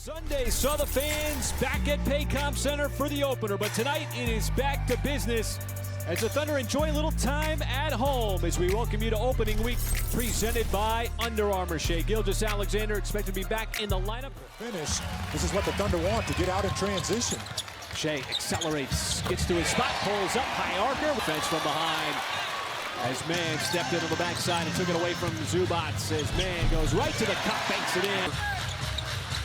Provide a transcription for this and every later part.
Sunday saw the fans back at Paycom Center for the opener, but tonight it is back to business as the Thunder enjoy a little time at home as we welcome you to opening week presented by Under Armour. Shai Gilgeous-Alexander expected to be back in the lineup. Finish. This is what the Thunder want, to get out in transition. Shai accelerates, gets to his spot, pulls up, high archer, defense from behind. As Mann stepped in on the backside and took it away from Zubac. As Mann goes right to the cup, banks it in.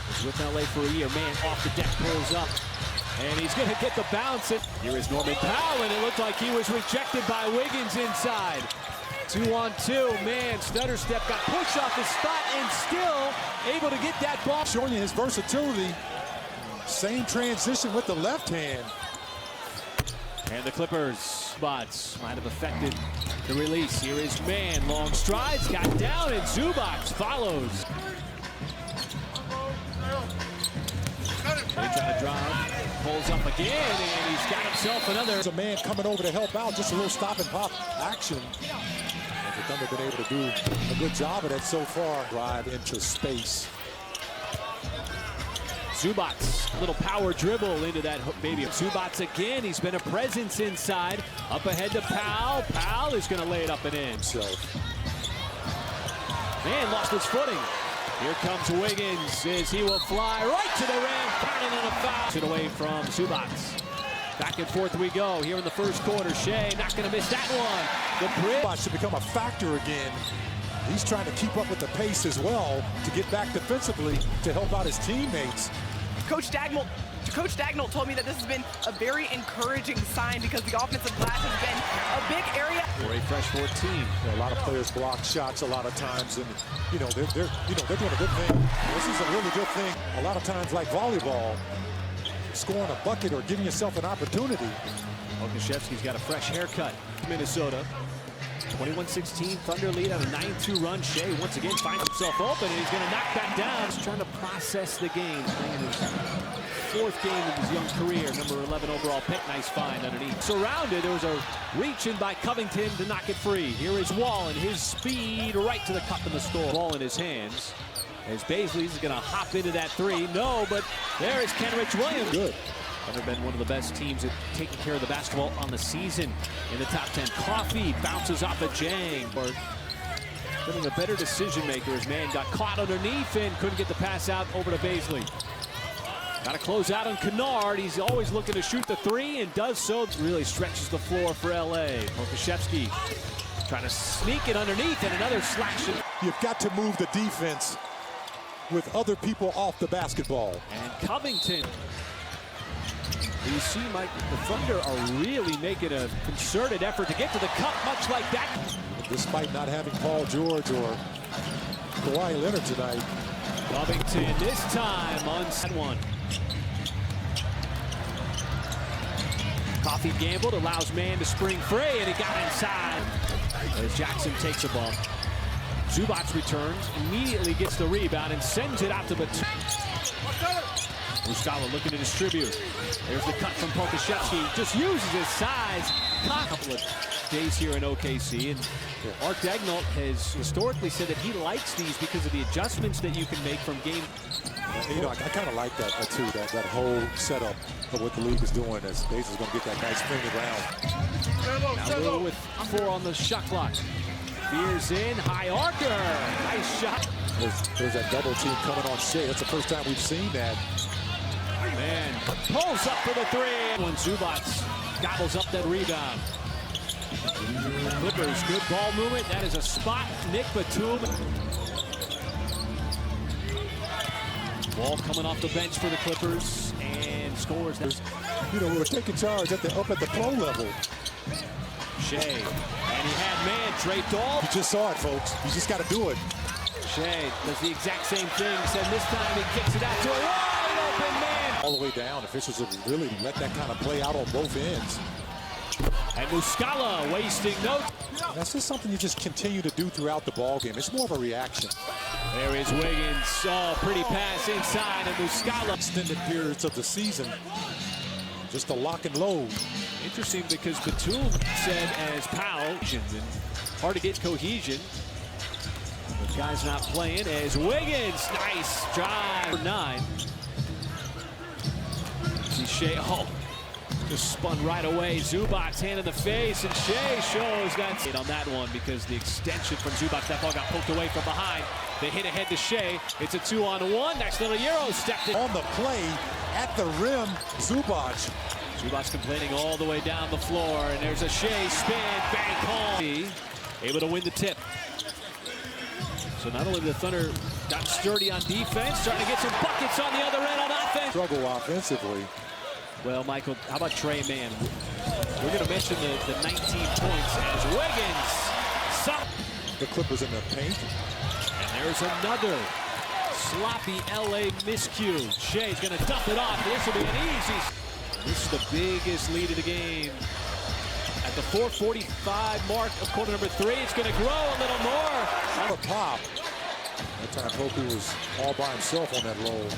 He's with LA for a year. Mann off the deck, pulls up. And he's going to get the bounce. Here is Norman Powell, and it looked like he was rejected by Wiggins inside. 2-on-2, Mann, stutter step, got pushed off his spot and still able to get that ball. Showing you his versatility. Same transition with the left hand. And the Clippers spots might have affected the release. Here is Mann, long strides, got down, and Zubac follows. They try to drive, pulls up again, and he's got himself another. There's a man coming over to help out, just a little stop and pop action. And the Thunder been able to do a good job of that so far. Drive into space. Zubac, a little power dribble into that hook, baby. Zubac again, he's been a presence inside. Up ahead to Powell. Powell is going to lay it up and in. Man lost his footing. Here comes Wiggins as he will fly right to the rim, counting on a foul. It away from Zubac. Back and forth we go here in the first quarter. Shai not going to miss that one. The bridge Zubac should become a factor again. He's trying to keep up with the pace as well to get back defensively to help out his teammates. Coach Dagnall told me that this has been a very encouraging sign because the offensive glass has been a big area. For a fresh 14. A lot of players block shots a lot of times, and they're doing a good thing. This is a really good thing. A lot of times, like volleyball, scoring a bucket or giving yourself an opportunity. Okashevsky's got a fresh haircut. Minnesota. 21-16, Thunder lead on a 9-2 run. Shai once again finds himself open, and he's going to knock that down. He's trying to process the game. Playing his fourth game of his young career. Number 11 overall pick. Nice find underneath. Surrounded, there was a reach in by Covington to knock it free. Here is Wall and his speed right to the cup in the store. Ball in his hands. As Bazley's going to hop into that three. No, but there is Kenrich Williams. Good. Thunder been one of the best teams at taking care of the basketball on the season. In the top 10, Coffey bounces off of Jang. But getting a better decision maker as Mann got caught underneath and couldn't get the pass out over to Bazley. Got to close out on Kennard. He's always looking to shoot the three and does so. Really stretches the floor for LA. Okashevsky trying to sneak it underneath and another slash. You've got to move the defense with other people off the basketball. And Covington. You see, Mike, the Thunder are really making a concerted effort to get to the cup, much like that. Despite not having Paul George or Kawhi Leonard tonight. Covington this time on set one. Coffey gambled, allows Mann to spring free, and he got inside. As Jackson takes a bump. Zubac returns, immediately gets the rebound, and sends it out to Batum. Muscala looking to distribute. There's the cut from Okashevsky. Just uses his size. A couple of days here in OKC. And Art Dagnall has historically said that he likes these because of the adjustments that you can make from game. I kind of like that too, that whole setup of what the league is doing as Bates is going to get that nice finger round. Now Lou with 4 on the shot clock. Veers in, high archer. Nice shot. There's that double team coming on Shai. That's the first time we've seen that. Man pulls up for the three. When Zubac gobbles up that rebound. Clippers, good ball movement. That is a spot. Nick Batum. Ball coming off the bench for the Clippers and scores. We're taking charge up at the pro level. Shai, and he had Mann draped all. You just saw it, folks. You just got to do it. Shai does the exact same thing, except this time he kicks it out to a wide open man. All the way down. Officials have really let that kind of play out on both ends. And Muscala wasting no. That's just something you just continue to do throughout the ball game. It's more of a reaction. There is Wiggins. Oh, pretty pass inside, and Muscala. Extended periods of the season. Just a lock and load. Interesting because Batum said as Powell, and hard to get cohesion. The guy's not playing as Wiggins. Nice drive for 9. see Shea. Oh, just spun right away. Zubac's hand in the face, and Shea shows that on that one because the extension from Zubac, that ball got poked away from behind. They hit ahead to Shea. It's a 2-on-1. Nice little Euro step. On the play at the rim, Zubac. Zubac's complaining all the way down the floor, and there's a Shea spin, bank home. Able to win the tip. So not only the Thunder got sturdy on defense, starting to get some buckets on the other end on offense. Struggle offensively. Well, Michael, how about Trey Mann? We're going to mention the 19 points as Wiggins. The Clippers in the paint. And there's another sloppy LA miscue. Shea's going to dump it off. This will be an easy. This is the biggest lead of the game. At the 4:45 mark of quarter number 3, it's going to grow a little more. On the pop. That time Poku was all by himself on that roll.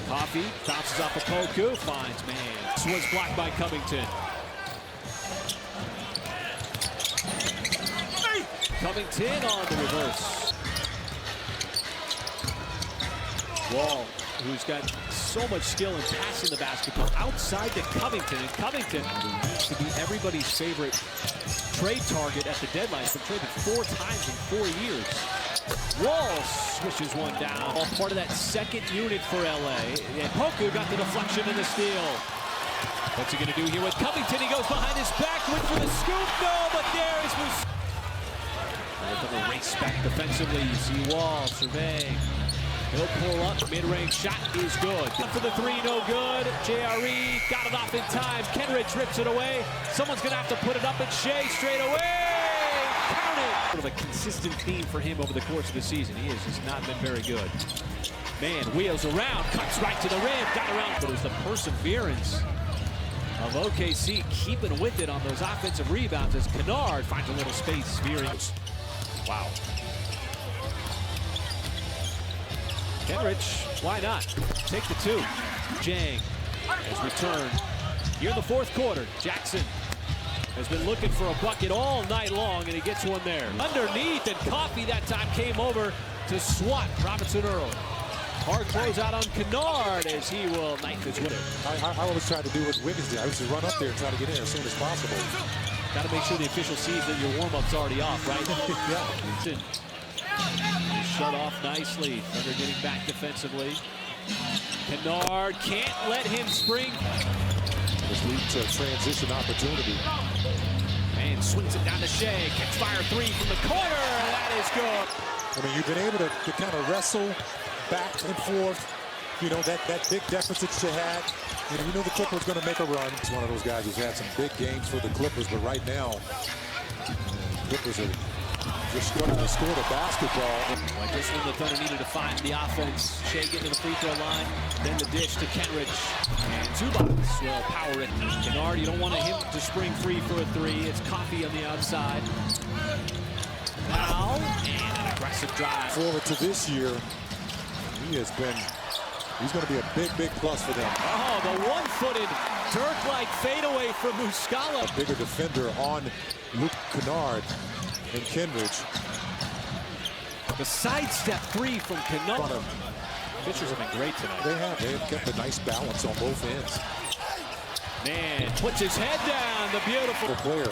Coffee bounces off of Poku, finds man. This was blocked by Covington. Covington on the reverse. Wall, who's got so much skill in passing the basketball outside to Covington, and Covington needs to be everybody's favorite trade target at the deadline. He's been traded 4 times in 4 years. Wall swishes one down. All part of that second unit for LA. And Poku got the deflection and the steal. What's he going to do here with Covington? He goes behind his back, went for the scoop. No, but there is Moose. They're going to race back defensively. You see Wall surveying. He'll pull up. Mid-range shot is good. For the 3, no good. JRE got it off in time. Kenrich rips it away. Someone's going to have to put it up at Shea straight away. Count it. Sort of a consistent theme for him over the course of the season. He has not been very good. Man, wheels around, cuts right to the rim, got around. But it was the perseverance of OKC keeping with it on those offensive rebounds as Kennard finds a little space. Wow. Kenrich, why not? Take the 2. Jang has returned. Here in the 4th quarter, Jackson has been looking for a bucket all night long, and he gets one there. Underneath, and Coffee that time came over to swat Robinson Earl. Hard close out on Kennard as he will knife his way. I always try to do what Wiggins did. I used to run up there and try to get in as soon as possible. Got to make sure the official sees that your warm-up's already off, right? Yeah. Shut off nicely. Thunder getting back defensively. Kennard can't let him spring. This leads to a transition opportunity. And swings it down to Shea. Catch fire 3 from the corner. That is good. I mean, you've been able to kind of wrestle back and forth. You know, that big deficit you had. You know the Clippers going to make a run. He's one of those guys who's had some big games for the Clippers, but right now, Clippers are just struggling to score the basketball. Like this one, the Thunder needed to find the offense. Shea getting to the free throw line, then the dish to Kenrich. And Zubac will power it. Kennard, you don't want him to spring free for a 3. It's Coffee on the outside. Now, and an aggressive drive. Forward to this year, he's going to be a big plus for them. Oh, the one-footed Dirk-like fadeaway from Muscala. A bigger defender on Luke Kennard and Kenrich. The sidestep 3 from Kennard. Pitchers have been great tonight. They have kept a nice balance on both ends. Man, puts his head down, the beautiful player.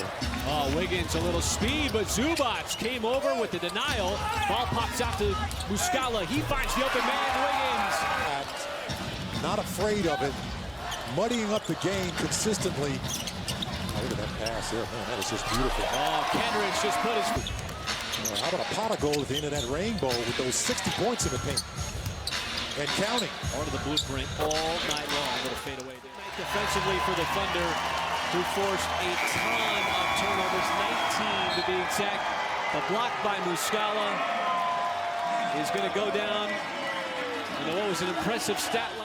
Oh, Wiggins, a little speed, but Zubac came over with the denial. Ball pops out to Muscala. He finds the open man, Wiggins. Not afraid of it, muddying up the game consistently. Oh, look at that pass there. Man, that is just beautiful. Oh, Kenrich just put his... How about a pot of gold at the end of that rainbow with those 60 points in the paint? And counting. Part of the blueprint all night long. Little fade away there. Defensively for the Thunder, who forced a ton of turnovers, 19 to be exact. The block by Muscala is going to go down. You know what was an impressive stat line.